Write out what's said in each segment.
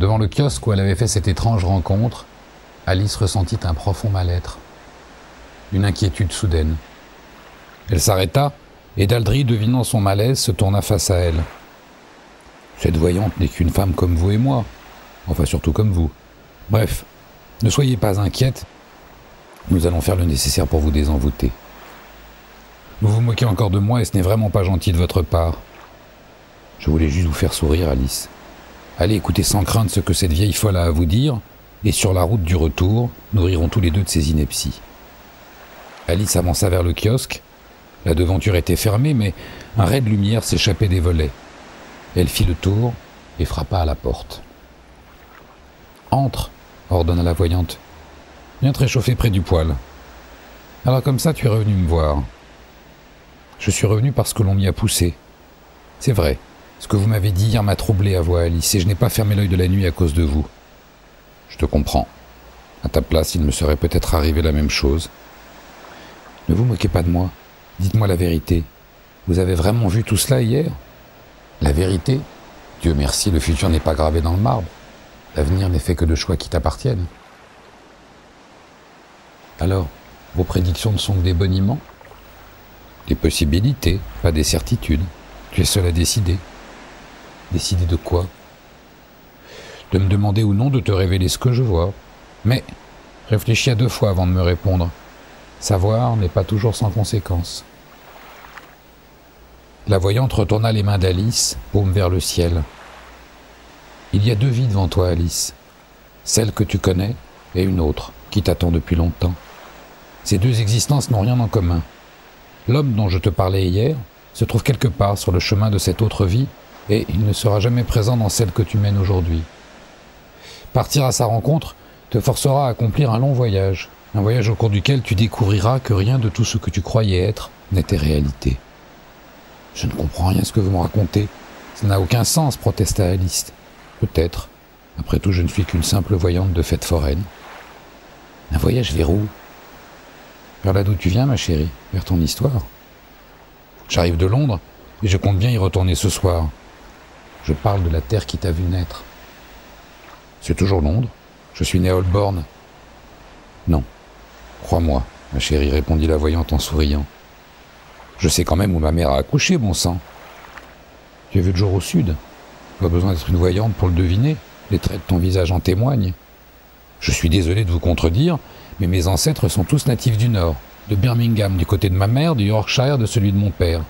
Devant le kiosque où elle avait fait cette étrange rencontre, Alice ressentit un profond mal-être, une inquiétude soudaine. Elle s'arrêta et Daldry, devinant son malaise, se tourna face à elle. « Cette voyante n'est qu'une femme comme vous et moi, enfin surtout comme vous. Bref, ne soyez pas inquiète, nous allons faire le nécessaire pour vous désenvoûter. Vous vous moquez encore de moi et ce n'est vraiment pas gentil de votre part. Je voulais juste vous faire sourire, Alice. Allez écouter sans crainte ce que cette vieille folle a à vous dire, et sur la route du retour, nous rirons tous les deux de ses inepties. » Alice avança vers le kiosque. La devanture était fermée, mais un ray de lumière s'échappait des volets. Elle fit le tour et frappa à la porte. « Entre !» ordonna la voyante. « Viens te réchauffer près du poêle. Alors comme ça, tu es revenu me voir. » « Je suis revenu parce que l'on m'y a poussé. C'est vrai, ce que vous m'avez dit hier m'a troublé à voix, Alice, et je n'ai pas fermé l'œil de la nuit à cause de vous. Je te comprends. À ta place, il me serait peut-être arrivé la même chose. Ne vous moquez pas de moi. Dites-moi la vérité. Vous avez vraiment vu tout cela hier ? La vérité ? Dieu merci, le futur n'est pas gravé dans le marbre. L'avenir n'est fait que de choix qui t'appartiennent. Alors, vos prédictions ne sont que des boniments ? Des possibilités, pas des certitudes. Tu es seul à décider. Décider de quoi ? De me demander ou non de te révéler ce que je vois. Mais réfléchis à 2 fois avant de me répondre. Savoir n'est pas toujours sans conséquence. La voyante retourna les mains d'Alice, paume vers le ciel. Il y a 2 vies devant toi, Alice. Celle que tu connais et une autre qui t'attend depuis longtemps. Ces 2 existences n'ont rien en commun. L'homme dont je te parlais hier se trouve quelque part sur le chemin de cette autre vie et il ne sera jamais présent dans celle que tu mènes aujourd'hui. Partir à sa rencontre te forcera à accomplir un long voyage, un voyage au cours duquel tu découvriras que rien de tout ce que tu croyais être n'était réalité. Je ne comprends rien à ce que vous me racontez. Ça n'a aucun sens, protesta Alice. Peut-être. Après tout, je ne suis qu'une simple voyante de fête foraine. Un voyage vers où ? Vers là d'où tu viens, ma chérie, vers ton histoire. J'arrive de Londres et je compte bien y retourner ce soir. Je parle de la terre qui t'a vu naître. C'est toujours Londres. Je suis né à Holborn. Non. Crois-moi, ma chérie, répondit la voyante en souriant. Je sais quand même où ma mère a accouché, bon sang. Tu as vu le jour au sud. Pas besoin d'être une voyante pour le deviner. Les traits de ton visage en témoignent. Je suis désolé de vous contredire, mais mes ancêtres sont tous natifs du Nord, de Birmingham du côté de ma mère, du Yorkshire de celui de mon père.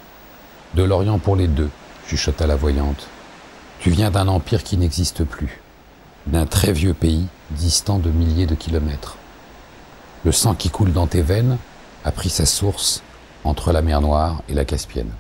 De l'Orient pour les 2, chuchota la voyante. Tu viens d'un empire qui n'existe plus, d'un très vieux pays distant de milliers de kilomètres. Le sang qui coule dans tes veines a pris sa source entre la mer Noire et la Caspienne.